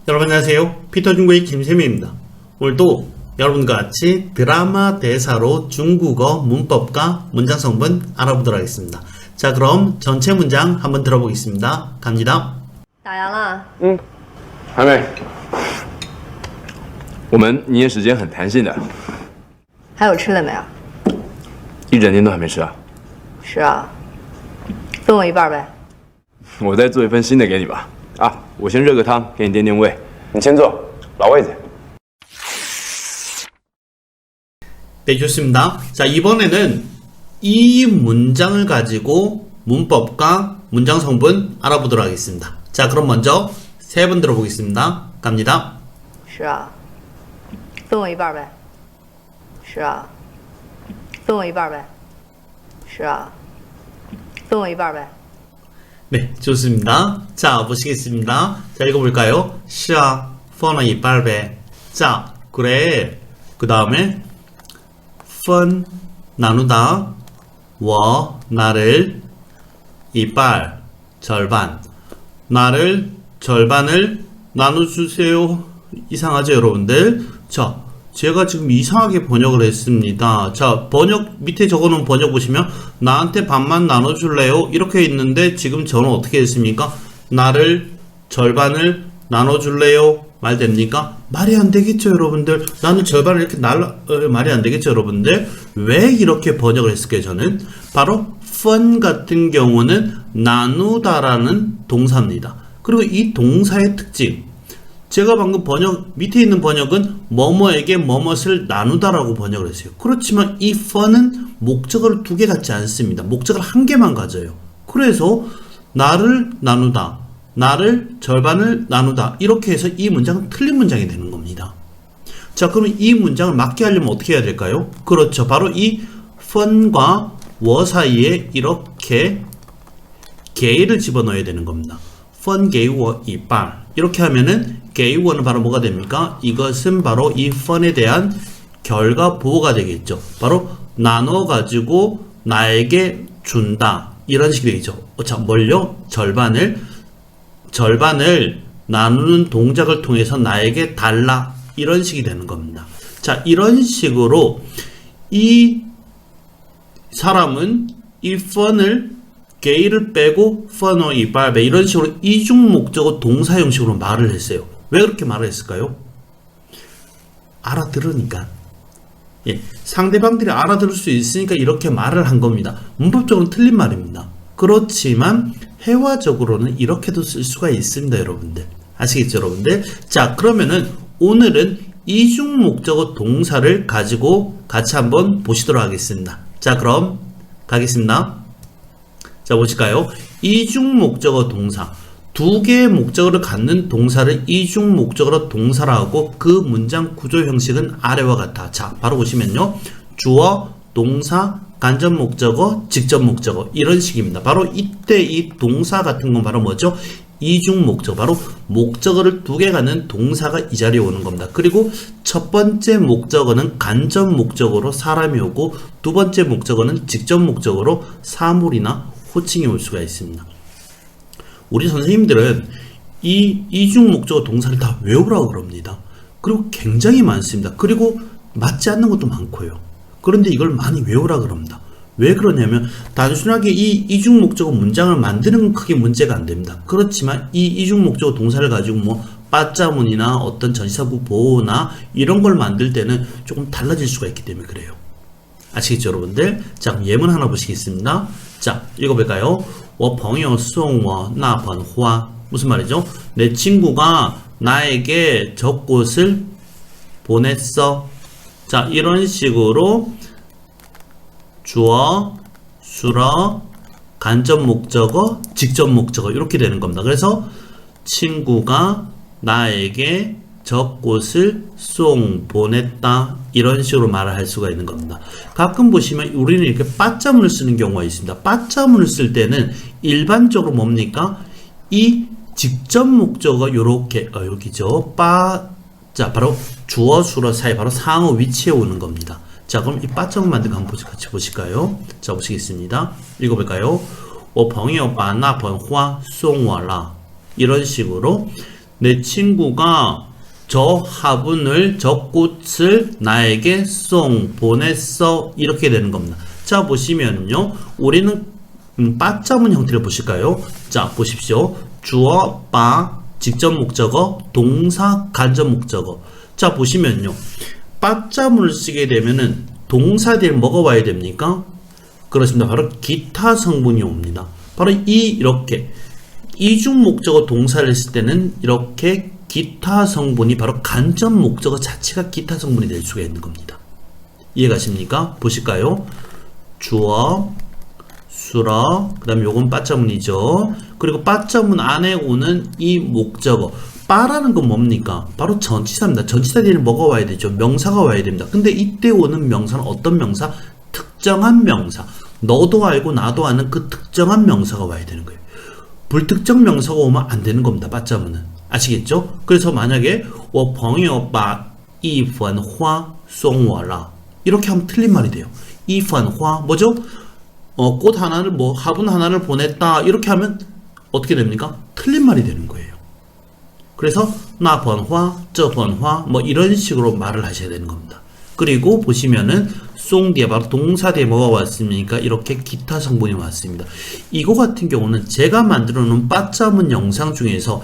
여러분 안녕하세요. 피터중국의 김세미입니다. 오늘도 여러분과 같이 드라마 대사로 중국어 문법과 문장 성분 알아보도록 하겠습니다. 자, 그럼 전체 문장 한번 들어보겠습니다. 갑니다. 打烊了？还没。我们营业时间很弹性的，还有吃的没有？一整天都还没吃啊。是啊，分我一半呗。我再做一份新的给你吧。啊，我先热个汤，给你垫垫胃。你先坐，老位子。 네, 좋습니다. 자, 이번에는 이 문장을 가지고 문법과 문장 성분 알아보도록 하겠습니다. 자, 그럼 먼저 세 번 들어보겠습니다. 갑니다. 是啊，分我一半呗。是啊，分我一半呗。是啊，分我一半呗。 네, 좋습니다. 자, 보시겠습니다. 자, 읽어볼까요? 시아, 펀어 이빨배. 자, 그래. 그 다음에 펀, 나누다. 워, 나를. 이빨, 절반. 나를, 절반을 나눠주세요. 이상하죠, 여러분들? 자, 제가 지금 이상하게 번역을 했습니다. 자, 번역, 밑에 적어놓은 번역 보시면, 나한테 반만 나눠줄래요? 이렇게 있는데, 지금 저는 어떻게 했습니까? 나를, 절반을 나눠줄래요? 말 됩니까? 말이 안 되겠죠, 여러분들? 나는 절반을 이렇게 말이 안 되겠죠, 여러분들? 왜 이렇게 번역을 했을까요, 저는? 바로, fun 같은 경우는 나누다라는 동사입니다. 그리고 이 동사의 특징. 제가 방금 밑에 있는 번역은 뭐뭐에게 뭐뭇을 나누다라고 번역을 했어요. 그렇지만 이 fun은 목적어를 두 개 갖지 않습니다. 목적어를 한 개만 가져요. 그래서 나를 나누다, 나를 절반을 나누다 이렇게 해서 이 문장은 틀린 문장이 되는 겁니다. 자, 그럼 이 문장을 맞게 하려면 어떻게 해야 될까요? 그렇죠. 바로 이 fun과 워 사이에 이렇게 게이를 집어넣어야 되는 겁니다. fun 게이 워 이빨 이렇게 하면은 게이워는 바로 뭐가 됩니까? 이것은 바로 이 fun에 대한 결과 보호가 되겠죠. 바로 나눠가지고 나에게 준다. 이런 식이 되겠죠. 자, 뭘요? 절반을 나누는 동작을 통해서 나에게 달라. 이런 식이 되는 겁니다. 자, 이런 식으로 이 사람은 이 fun을 게이를 빼고 fun어 이빨배 이런 식으로 이중 목적어 동사 형식으로 말을 했어요. 왜 그렇게 말을 했을까요? 알아들으니까. 예, 상대방들이 알아들을 수 있으니까 이렇게 말을 한 겁니다. 문법적으로는 틀린 말입니다. 그렇지만 회화적으로는 이렇게도 쓸 수가 있습니다, 여러분들. 아시겠죠, 여러분들? 자, 그러면은 오늘은 이중 목적어 동사를 가지고 같이 한번 보시도록 하겠습니다. 자, 그럼 가겠습니다. 자, 보실까요? 이중 목적어 동사. 두 개의 목적어를 갖는 동사를 이중 목적어로 동사라고 그 문장 구조 형식은 아래와 같아. 자, 바로 보시면요. 주어, 동사, 간접 목적어, 직접 목적어 이런 식입니다. 바로 이때 이 동사 같은 건 바로 뭐죠? 이중 목적어. 바로 목적어를 두 개 갖는 동사가 이 자리에 오는 겁니다. 그리고 첫 번째 목적어는 간접 목적어로 사람이 오고 두 번째 목적어는 직접 목적어로 사물이나 호칭이 올 수가 있습니다. 우리 선생님들은 이 이중 목적어 동사를 다 외우라고 그럽니다. 그리고 굉장히 많습니다. 그리고 맞지 않는 것도 많고요. 그런데 이걸 많이 외우라 그럽니다. 왜 그러냐면 단순하게 이 이중 목적어 문장을 만드는 건 크게 문제가 안 됩니다. 그렇지만 이 이중 목적어 동사를 가지고 뭐 빠자문이나 어떤 전치사구 보호나 이런 걸 만들 때는 조금 달라질 수가 있기 때문에 그래요. 아시겠죠, 여러분들? 자, 그럼 예문 하나 보시겠습니다. 자, 읽어볼까요? 我朋友送我那盆花 무슨 말이죠? 내 친구가 나에게 젖꽃을 보냈어. 자, 이런 식으로 주어, 수러, 간접 목적어, 직접 목적어 이렇게 되는 겁니다. 그래서 친구가 나에게 젖꽃을 송 보냈다 이런 식으로 말을 할 수가 있는 겁니다. 가끔 보시면 우리는 이렇게 빠자문을 쓰는 경우가 있습니다. 빠자문을 쓸 때는 일반적으로 뭡니까? 이 직접 목적어가 요렇게 여기죠. 자, 바로 주어 수어 사이 바로 상어 위치에 오는 겁니다. 자, 그럼 이 빠자문 만든 거 한번 같이 보실까요? 자, 보시겠습니다. 읽어볼까요? 我朋友把那盆花送我了 이런 식으로 내 친구가 저 화분을, 저 꽃을 나에게 보냈어. 이렇게 되는 겁니다. 자, 보시면요. 우리는 빠자문 형태를 보실까요? 자, 보십시오. 주어, 빠, 직접 목적어, 동사, 간접 목적어. 자, 보시면요. 빠자문을 쓰게 되면은 동사 뒤에 뭐가 와야 됩니까? 그렇습니다. 바로 기타 성분이 옵니다. 바로 이렇게 이중 목적어 동사를 쓸 때는 이렇게 기타 성분이 바로 간접 목적어 자체가 기타 성분이 될 수가 있는 겁니다. 이해가십니까? 보실까요? 주어, 수러, 그 다음에 요건 빠자문이죠. 그리고 빠자문 안에 오는 이 목적어. 빠라는 건 뭡니까? 바로 전치사입니다. 전치사 뒤에는 뭐가 와야 되죠? 명사가 와야 됩니다. 근데 이때 오는 명사는 어떤 명사? 특정한 명사. 너도 알고 나도 아는 그 특정한 명사가 와야 되는 거예요. 불특정 명사가 오면 안 되는 겁니다. 빠자문은. 아시겠죠? 그래서 만약에 我朋友把一盆花送我了 이렇게 하면 틀린 말이 돼요. 一盆花 뭐죠? 꽃 하나를 화분 하나를 보냈다. 이렇게 하면 어떻게 됩니까? 틀린 말이 되는 거예요. 그래서 那盆花,这盆花 이런 식으로 말을 하셔야 되는 겁니다. 그리고 보시면은 송 뒤에 바로 동사 뒤에 뭐가 왔습니까? 이렇게 기타 성분이 왔습니다. 이거 같은 경우는 제가 만들어 놓은 빠자문 영상 중에서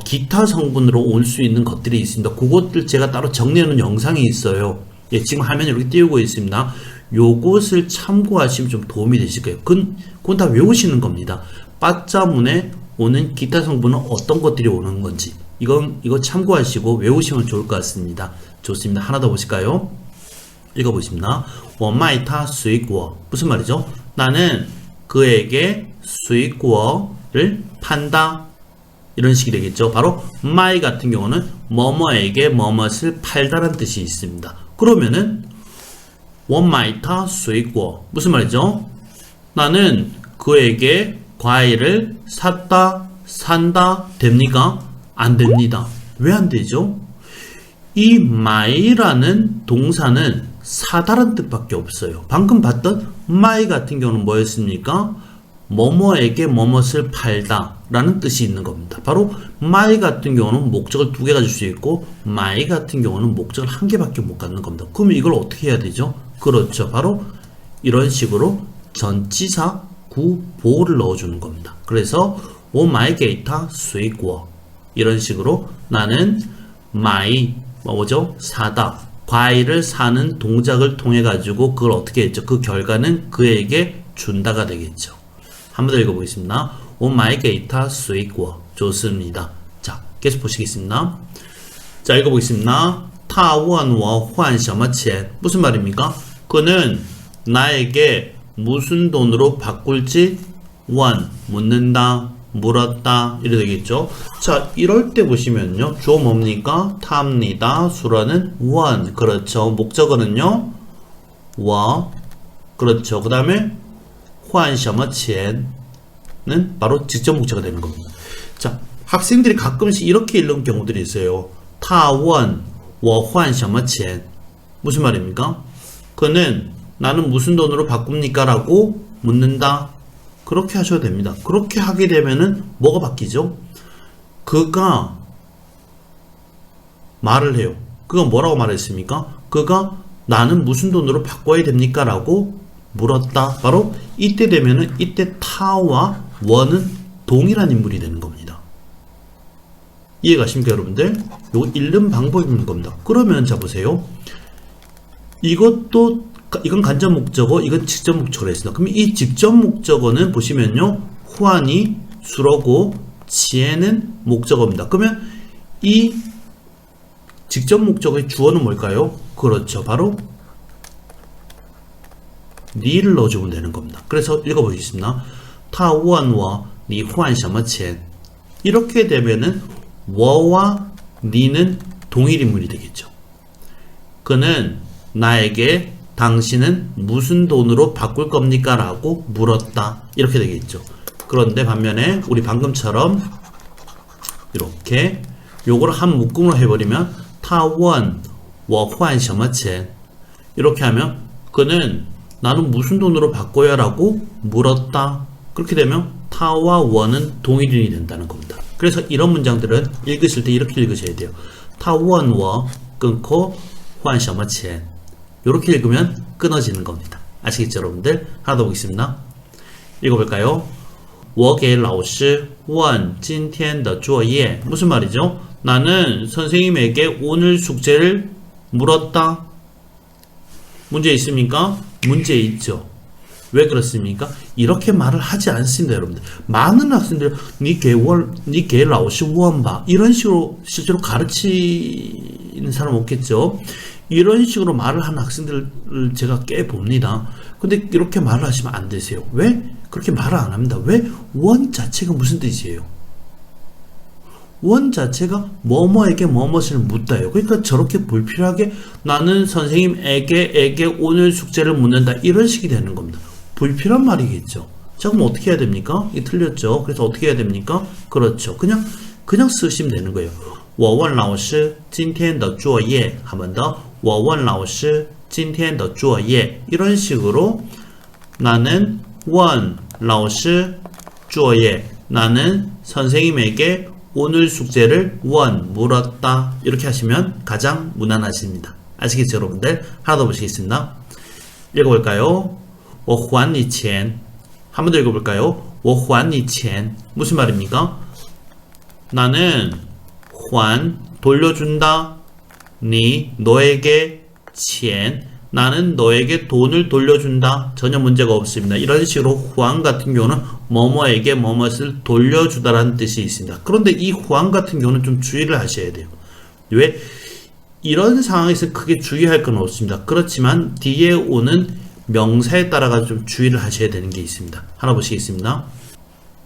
기타 성분으로 올 수 있는 것들이 있습니다. 그것들 제가 따로 정리해 놓은 영상이 있어요. 예, 지금 화면에 이렇게 띄우고 있습니다. 요것을 참고하시면 좀 도움이 되실 거예요. 그건 다 외우시는 겁니다. 빠자문에 오는 기타 성분은 어떤 것들이 오는 건지 이거 참고하시고 외우시면 좋을 것 같습니다. 좋습니다. 하나 더 보실까요? 읽어보십니다. 我卖他水果 무슨 말이죠? 나는 그에게 水果를 판다. 이런 식이 되겠죠. 바로 마이 같은 경우는 뭐뭐에게 뭐뭇을 팔다라는 뜻이 있습니다. 그러면은 我买他水果 무슨 말이죠? 나는 그에게 과일을 샀다, 산다 됩니까? 안 됩니다. 왜 안 되죠? 이 마이라는 동사는 사다란 뜻밖에 없어요. 방금 봤던 마이 같은 경우는 뭐였습니까? 뭐뭐에게 뭐뭇을 팔다 라는 뜻이 있는 겁니다. 바로 마이 같은 경우는 목적을 두 개 가질 수 있고 마이 같은 경우는 목적을 한 개밖에 못 갖는 겁니다. 그러면 이걸 어떻게 해야 되죠? 그렇죠. 바로 이런 식으로 전치사 구보를 넣어주는 겁니다. 그래서 我买给他水果 이런 식으로 나는 마이 뭐죠? 사다 과일을 사는 동작을 통해 가지고 그걸 어떻게 했죠? 그 결과는 그에게 준다가 되겠죠. 한 번 더 읽어보겠습니다. 我买给他水果 좋습니다. 자, 계속 보시겠습니다. 자, 읽어보겠습니다. 他问我换什么钱 무슨 말입니까? 그는 나에게 무슨 돈으로 바꿀지 묻는다, 물었다 이래 되겠죠. 자, 이럴 때 보시면요. 주어 뭡니까? 탑니다. 수라는 그렇죠. 목적어는요. 그렇죠. 그 다음에 换什么钱는 바로 직접 목적어가 되는 겁니다. 자, 학생들이 가끔씩 이렇게 읽는 경우들이 있어요. 他问我换什么钱 무슨 말입니까? 그는 나는 무슨 돈으로 바꿉니까? 라고 묻는다. 그렇게 하셔도 됩니다. 그렇게 하게 되면은 뭐가 바뀌죠? 그가 말을 해요. 그가 뭐라고 말했습니까? 그가 나는 무슨 돈으로 바꿔야 됩니까? 라고 물었다. 바로 이때 되면은 이때 타와 원은 동일한 인물이 되는 겁니다. 이해가십니까, 여러분들? 요 읽는 방법이 있는 겁니다. 그러면 자 보세요. 이건 간접 목적어, 이건 직접 목적어가 있습니다. 그럼 이 직접 목적어는 보시면요. 후안이 수로고 지에는 목적어입니다. 그러면 이 직접 목적어의 주어는 뭘까요? 그렇죠. 바로 니를 넣어주면 되는 겁니다. 그래서 읽어보겠습니다. 他问我你换什么钱 이렇게 되면은 워와 니는 동일 인물이 되겠죠. 그는 나에게 당신은 무슨 돈으로 바꿀 겁니까? 라고 물었다. 이렇게 되겠죠. 그런데 반면에 우리 방금처럼 이렇게 요거를 한 묶음으로 해버리면 他问我换什么钱 이렇게 하면 그는 나는 무슨 돈으로 바꿔야 라고 물었다. 그렇게 되면 타와 원은 동일인이 된다는 겁니다. 그래서 이런 문장들은 읽으실 때 이렇게 읽으셔야 돼요. 他问我 끊고 换什么钱 이렇게 읽으면 끊어지는 겁니다. 아시겠죠 여러분들? 하나 더 보겠습니다. 읽어볼까요? 我给老师问今天的作业 무슨 말이죠? 나는 선생님에게 오늘 숙제를 물었다. 문제 있습니까? 문제 있죠. 왜 그렇습니까? 이렇게 말을 하지 않습니다, 여러분들. 많은 학생들, 你给老师问吧 이런 식으로 실제로 가르치는 사람 없겠죠. 이런 식으로 말을 하는 학생들을 제가 꽤 봅니다. 근데 이렇게 말을 하시면 안 되세요. 왜? 그렇게 말을 안 합니다. 왜? 원 자체가 무슨 뜻이에요? 원 자체가 뭐뭐에게 뭐뭇을 묻다요. 그러니까 저렇게 불필요하게 나는 선생님에게 오늘 숙제를 묻는다 이런 식이 되는 겁니다. 불필요한 말이겠죠. 자 그럼 어떻게 해야 됩니까? 이게 틀렸죠. 그래서 어떻게 해야 됩니까? 그렇죠. 그냥 쓰시면 되는 거예요. 我问老师今天的作业 한 번 더. 我问老师今天的作业 이런 식으로 나는 问老师作业 나는 선생님에게 오늘 숙제를 물었다. 이렇게 하시면 가장 무난하십니다. 아시겠죠, 여러분들? 하나 더 보시겠습니다. 읽어볼까요? 我还你钱 한 번 더 읽어볼까요? 我还你钱 무슨 말입니까? 나는 돌려준다. 너에게 钱 나는 너에게 돈을 돌려준다. 전혀 문제가 없습니다. 이런 식으로 후안 같은 경우는 뭐뭐에게 뭐뭇을 돌려주다라는 뜻이 있습니다. 그런데 이 후안 같은 경우는 좀 주의를 하셔야 돼요. 왜? 이런 상황에서 크게 주의할 건 없습니다. 그렇지만 뒤에 오는 명사에 따라가 좀 주의를 하셔야 되는 게 있습니다. 하나 보시겠습니다.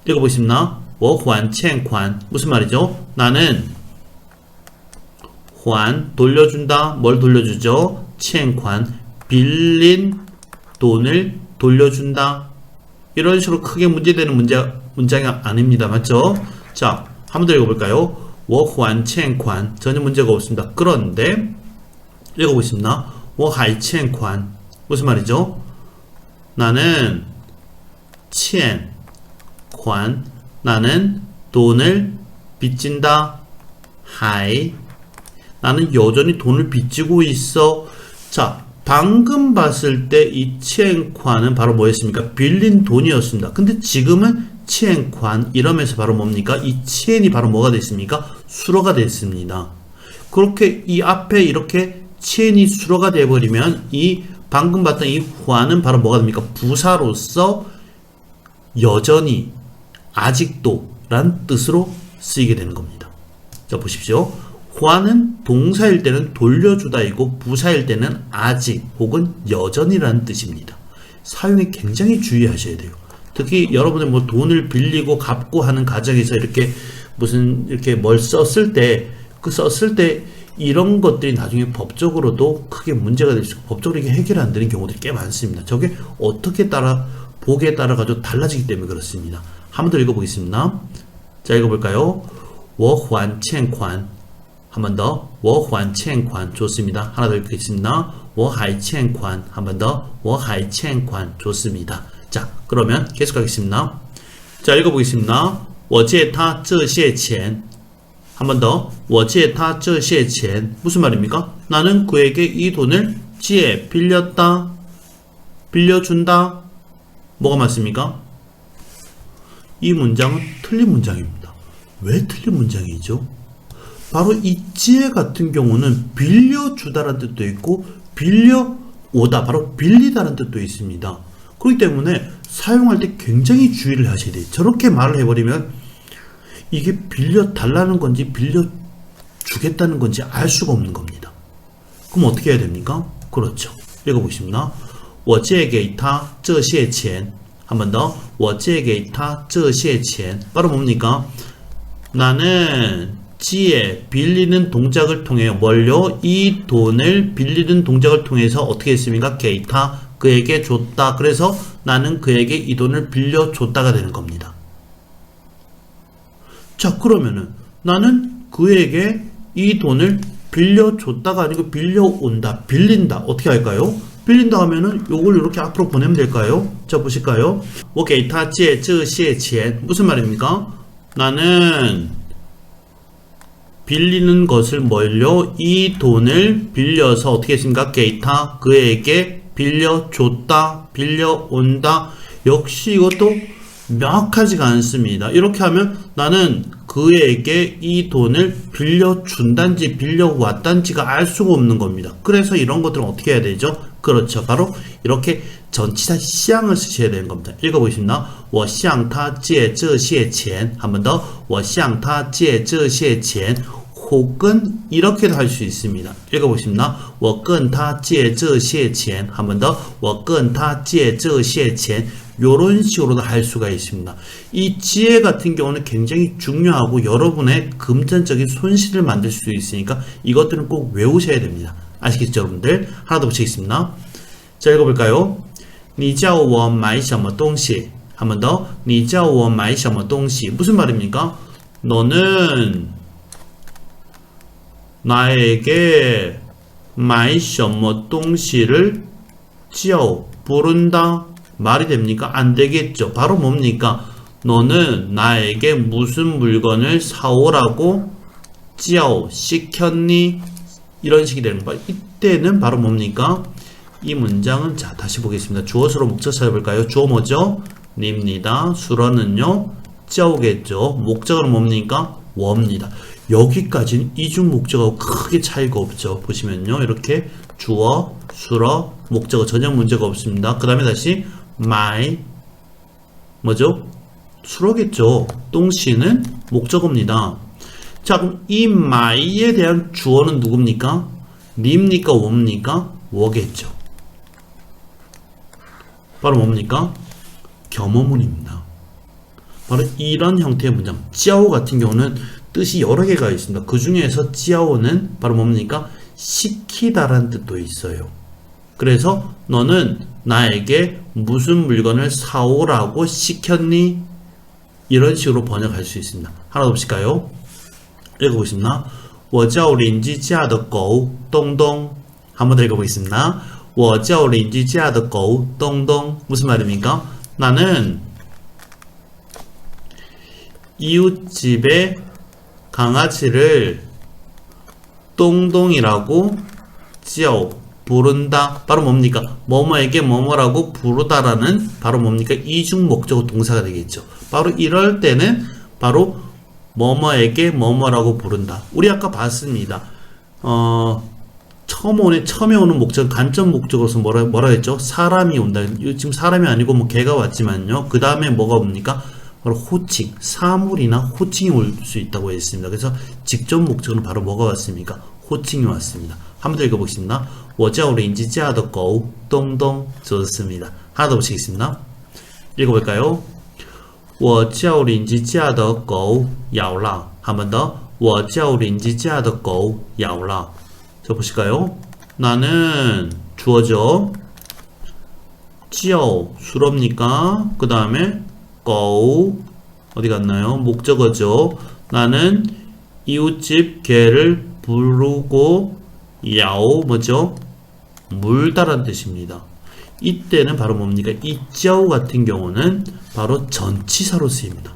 읽어보겠습니다. 我还欠款 무슨 말이죠? 나는 돌려준다. 뭘 돌려주죠? 欠款 빌린 돈을 돌려준다. 이런 식으로 크게 문제되는 문장이 아닙니다. 맞죠? 자, 한 번 더 읽어볼까요? 我还欠款 전혀 문제가 없습니다. 그런데 읽어보겠습니다. 我还欠款 무슨 말이죠? 나는 欠款 나는 돈을 빚진다. 还 나는 여전히 돈을 빚지고 있어. 자, 방금 봤을 때 이 치엔관은 바로 뭐였습니까? 빌린 돈이었습니다. 근데 지금은 치엔관 이러면서 바로 뭡니까? 이 치엔이 바로 뭐가 됐습니까? 수로가 됐습니다. 그렇게 이 앞에 이렇게 치엔이 수로가 돼버리면 이 방금 봤던 이 관은 바로 뭐가 됩니까? 부사로서 여전히 아직도 란 뜻으로 쓰이게 되는 겁니다. 자, 보십시오. 관은 동사일 때는 돌려주다이고 부사일 때는 아직 혹은 여전이라는 뜻입니다. 사용에 굉장히 주의하셔야 돼요. 특히 여러분들 뭐 돈을 빌리고 갚고 하는 과정에서 이렇게 뭘 썼을 때 이런 것들이 나중에 법적으로도 크게 문제가 될 수 있고 법적으로 이게 해결 안 되는 경우들이 꽤 많습니다. 저게 어떻게 보기에 따라 가지고 달라지기 때문에 그렇습니다. 한 번 더 읽어보겠습니다. 자, 읽어볼까요? 我还欠款 한 번 더. 我还欠款 좋습니다. 하나 더 읽겠습니다. 我还欠款 한 번 더. 我还欠款 좋습니다. 자, 그러면 계속하겠습니다. 자, 읽어보겠습니다. 我借他这些钱 한 번 더. 我借他这些钱 무슨 말입니까? 나는 그에게 이 돈을 빌렸다. 빌려준다. 뭐가 맞습니까? 이 문장은 틀린 문장입니다. 왜 틀린 문장이죠? 바로 이 지혜 같은 경우는 빌려주다라는 뜻도 있고 빌려오다, 바로 빌리다라는 뜻도 있습니다. 그렇기 때문에 사용할 때 굉장히 주의를 하셔야 돼요. 저렇게 말을 해버리면 이게 빌려달라는 건지 빌려주겠다는 건지 알 수가 없는 겁니다. 그럼 어떻게 해야 됩니까? 그렇죠. 읽어보겠습니다. 我借给他这些钱 한 번 더. 我借给他这些钱 바로 뭡니까? 나는 빌리는 동작을 통해 뭘요? 이 돈을 빌리는 동작을 통해서 어떻게 했습니까? 게이타 그에게 줬다. 그래서 나는 그에게 이 돈을 빌려줬다가 되는 겁니다. 자, 그러면은 나는 그에게 이 돈을 빌려줬다가 아니고 빌려온다. 빌린다. 어떻게 할까요? 빌린다 하면은 요걸 이렇게 앞으로 보내면 될까요? 자, 보실까요? 我给他借这些钱 무슨 말입니까? 나는 빌리는 것을 뭘요? 이 돈을 빌려서 어떻게 했습니까? 게이타 그에게 빌려줬다, 빌려온다. 역시 이것도 명확하지가 않습니다. 이렇게 하면 나는 그에게 이 돈을 빌려준단지 빌려왔단지가 알 수가 없는 겁니다. 그래서 이런 것들은 어떻게 해야 되죠? 그렇죠. 바로 이렇게 전치사 시향을 쓰셔야 되는 겁니다. 읽어보겠습니다. 我向他借这些钱. 한 번 더. 我向他借这些钱. 혹은 이렇게도 할 수 있습니다. 읽어보겠습니다. 我跟他借这些钱. 한 번 더. 我跟他借这些钱. 요런 식으로도 할 수가 있습니다. 이 지혜 같은 경우는 굉장히 중요하고 여러분의 금전적인 손실을 만들 수 있으니까 이것들은 꼭 외우셔야 됩니다. 아시겠죠, 여러분들? 하나 더 붙이겠습니다. 자, 읽어볼까요? 你叫我买什么东西? 한 번 더. 你叫我买什么东西? 무슨 말입니까? 너는 나에게 买什么东西를 叫 부른다. 말이 됩니까? 안 되겠죠. 바로 뭡니까? 너는 나에게 무슨 물건을 사오라고 叫 시켰니? 이런 식이 되는 거예요. 이때는 바로 뭡니까? 이 문장은 자 다시 보겠습니다. 주어수로 목적 찾아볼까요? 주어 뭐죠? 닙니다. 수로는요? 叫겠죠. 목적어는 뭡니까? 워입니다. 여기까지는 이중 목적어하고 크게 차이가 없죠. 보시면요. 이렇게 주어, 수로, 목적어 전혀 문제가 없습니다. 그 다음에 다시 my 뭐죠? 수로겠죠. 똥씨는 목적어입니다. 자, 그럼 이 my에 대한 주어는 누굽니까? 닙니까? 워입니까? 워겠죠. 바로 뭡니까? 겸어문입니다. 바로 이런 형태의 문장. 찌아오 같은 경우는 뜻이 여러 개가 있습니다. 그 중에서 찌아오는 바로 뭡니까? 시키다라는 뜻도 있어요. 그래서 너는 나에게 무슨 물건을 사오라고 시켰니? 이런 식으로 번역할 수 있습니다. 하나 더 보실까요? 읽어보겠습니다. 我叫邻居家的狗东东. 한번 더 읽어보겠습니다. 我叫邻居家的狗东东. 무슨 말입니까? 나는 이웃집의 강아지를 똥똥이라고 찌어 부른다. 바로 뭡니까? 뭐뭐에게 뭐뭐라고 부르다라는 바로 뭡니까? 이중 목적어 동사가 되겠죠. 바로 이럴 때는 바로 뭐뭐에게 뭐뭐라고 부른다. 우리 아까 봤습니다. 처음에 오는 목적은 간접 목적으로서 뭐라 했죠? 사람이 온다. 지금 사람이 아니고 뭐 개가 왔지만요. 그 다음에 뭐가 옵니까? 바로 호칭, 사물이나 호칭이 올 수 있다고 했습니다. 그래서 직접 목적은 바로 뭐가 왔습니까? 호칭이 왔습니다. 한번 더 읽어보겠습니다. 我叫邻居家的狗东东. 좋습니다. 하나 더 보시겠습니다. 읽어볼까요? 我叫邻居家的狗咬了. 한 번 더. 我叫邻居家的狗咬了. 자, 보실까요? 나는 주어죠. 叫 수로입니까? 그 다음에 고 어디 갔나요? 목적어죠. 나는 이웃집 개를 부르고 야오 뭐죠? 물다란 뜻입니다. 이때는 바로 뭡니까? 이 짜오 같은 경우는 바로 전치사로 쓰입니다.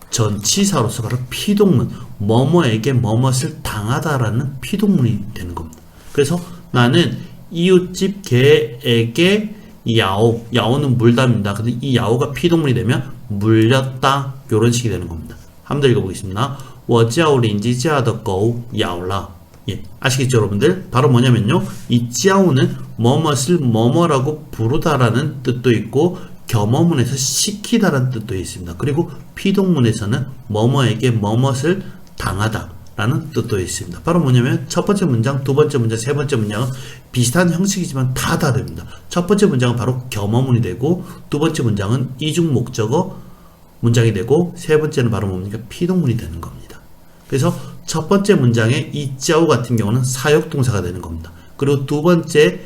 전치사로서 바로 피동문, 뭐뭐에게 뭐뭇을 당하다라는 피동문이 되는 겁니다. 그래서 나는 이웃집 개에게 야오, 야오는 물답니다. 근데 이 야오가 피동문이 되면 물렸다, 요런 식이 되는 겁니다. 한번 더 읽어보겠습니다. 我叫邻居家的狗咬了. 예, 아시겠죠, 여러분들? 바로 뭐냐면요, 이 찌아오는 뭐뭇을 뭐뭐라고 부르다라는 뜻도 있고 겸어문에서 시키다라는 뜻도 있습니다. 그리고 피동문에서는 뭐뭐에게 뭐뭇을 당하다라는 뜻도 있습니다. 바로 뭐냐면 첫 번째 문장, 두 번째 문장, 세 번째 문장은 비슷한 형식이지만 다 다릅니다. 첫 번째 문장은 바로 겸어문이 되고 두 번째 문장은 이중 목적어 문장이 되고 세 번째는 바로 뭡니까? 피동문이 되는 겁니다. 그래서 첫 번째 문장의 이 짜오 같은 경우는 사역동사가 되는 겁니다. 그리고 두 번째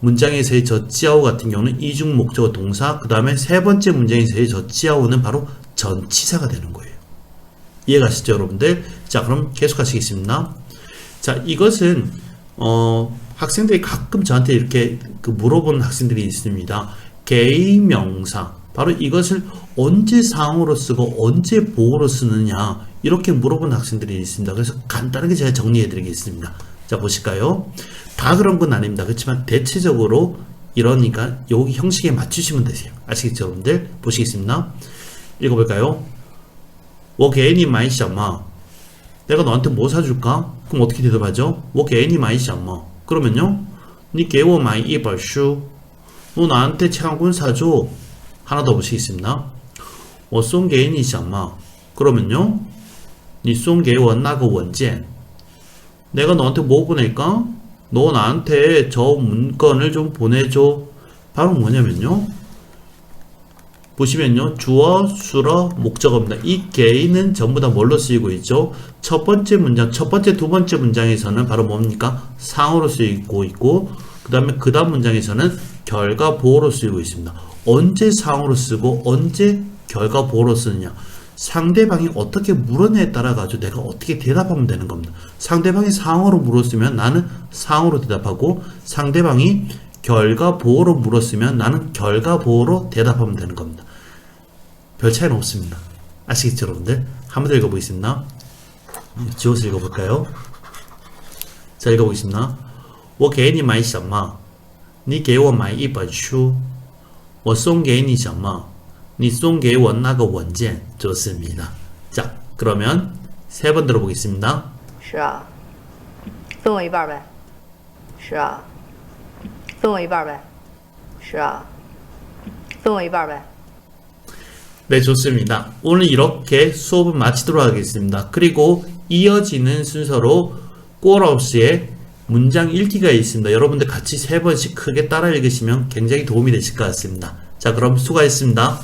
문장에서의 저 찌아오 같은 경우는 이중 목적어 동사, 그 다음에 세 번째 문장에서의 저 찌아오는 바로 전치사가 되는 거예요. 이해가시죠, 여러분들? 자, 그럼 계속 하시겠습니다. 자, 이것은 학생들이 가끔 저한테 이렇게 물어보는 학생들이 있습니다. 개의명사, 바로 이것을 언제 상으로 쓰고 언제 보어로 쓰느냐, 이렇게 물어본 학생들이 있습니다. 그래서 간단하게 제가 정리해 드리겠습니다. 자, 보실까요? 다 그런 건 아닙니다. 그렇지만 대체적으로 이러니까 여기 형식에 맞추시면 되세요. 아시겠죠, 여러분들? 보시겠습니다. 읽어볼까요? 我给你买什么? 내가 너한테 뭐 사줄까? 그럼 어떻게 대답하죠? 我给你买什么? 그러면요, 你给我买一本书. 너 나한테 책 한 권 사줘. 하나 더 보시겠습니다. 我送给你什么? 그러면요, 你送给我那个文件. 내가 너한테 뭐 보낼까? 너 나한테 저 문건을 좀 보내줘. 바로 뭐냐면요, 보시면요, 주어, 수어, 목적어입니다. 이 게이는 전부 다 뭘로 쓰이고 있죠? 첫 번째 문장, 첫 번째, 두 번째 문장에서는 바로 뭡니까? 상으로 쓰이고 있고, 그 다음 문장에서는 결과 보어로 쓰이고 있습니다. 언제 상으로 쓰고 언제 결과 보어로 쓰느냐, 상대방이 어떻게 물었냐에 따라 가지고 내가 어떻게 대답하면 되는 겁니다. 상대방이 상으로 물었으면 나는 상으로 대답하고, 상대방이 결과 보어로 물었으면 나는 결과 보어로 대답하면 되는 겁니다. 별 차이는 없습니다. 아시겠죠, 여러분들? 한 번 더 읽어보겠습니다. 지워서 읽어볼까요? 자, 읽어보겠습니다. 我给你买什么? 你给我买一本书. 我送给你什么? 你送给我那个文件. 좋습니다. 자, 그러면 세 번 들어보겠습니다. 是啊，分我一半呗。是啊，分我一半呗。是啊，分我一半呗。 네, 좋습니다. 오늘 이렇게 수업을 마치도록 하겠습니다. 그리고 이어지는 순서로 꼴하우스의 문장 읽기가 있습니다. 여러분들 같이 세 번씩 크게 따라 읽으시면 굉장히 도움이 되실 것 같습니다. 자, 그럼 수고하셨습니다.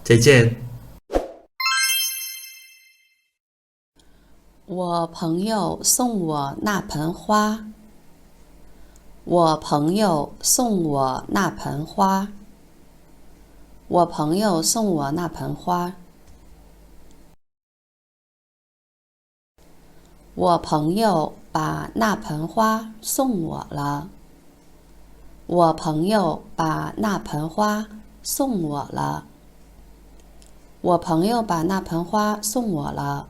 再见。我朋友送我那盆花。我朋友送我那盆花。我朋友送我那盆花。我朋友把那盆花送我了。我朋友把那盆花送我了。我朋友把那盆花送我了。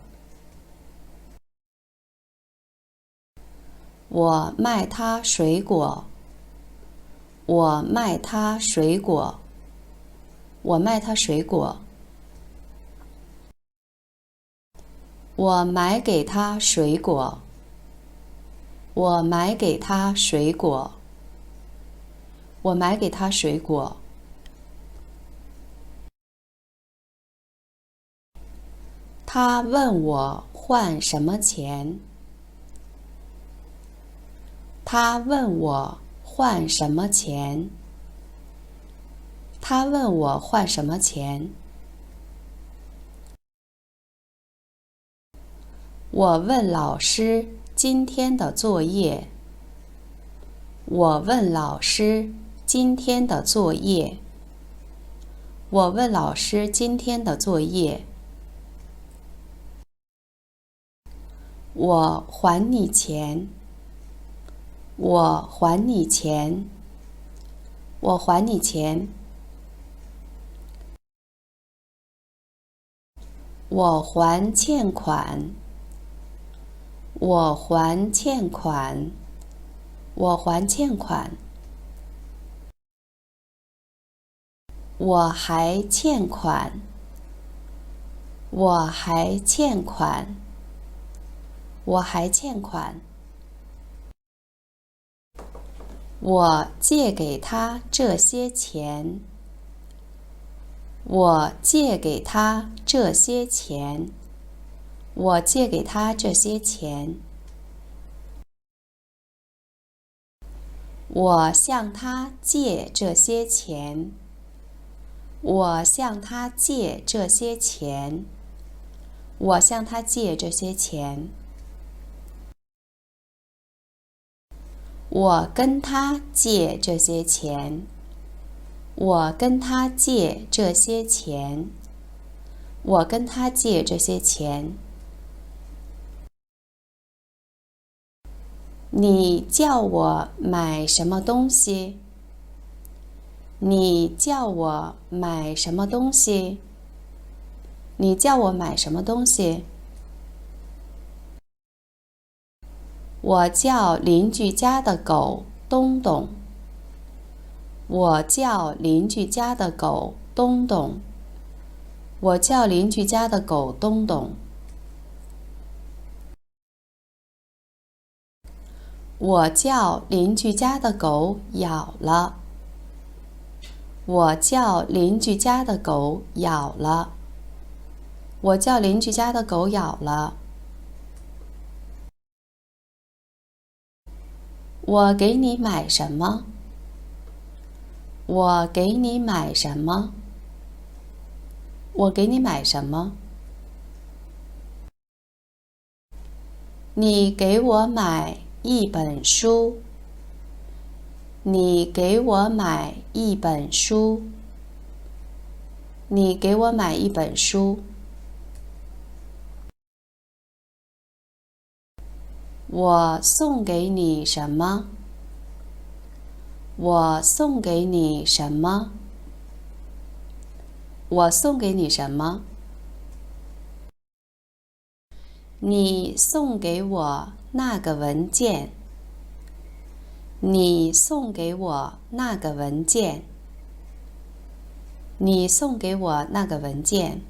我卖他水果。我卖他水果。我卖他水果。我买给他水果。我买给他水果。我买给他水果。他问我换什么钱。他问我换什么钱。他问我换什么钱。我问老师今天的作业。我问老师今天的作业。我问老师今天的作业。我还你钱。我还你钱。我还你钱。我还欠款。我还欠款。我还欠款。我还欠款。我还欠款。我还欠款。我借给他这些钱。我借给他这些钱。我借给他这些钱。我向他借这些钱。我向他借这些钱。我向他借这些钱。我跟他借这些钱。我跟他借这些钱。我跟他借这些钱。你叫我买什么东西？你叫我买什么东西？你叫我买什么东西？我叫邻居家的狗东东。我叫邻居家的狗东东。我叫邻居家的狗东东。我叫邻居家的狗咬了。我叫邻居家的狗咬了。我叫邻居家的狗咬了。我给你买什么？我给你买什么？我给你买什么？你给我买一本书。你给我买一本书。你给我买一本书。我送给你什么？我送给你什么？我送给你什么？你送给我那个文件。你送给我那个文件。你送给我那个文件。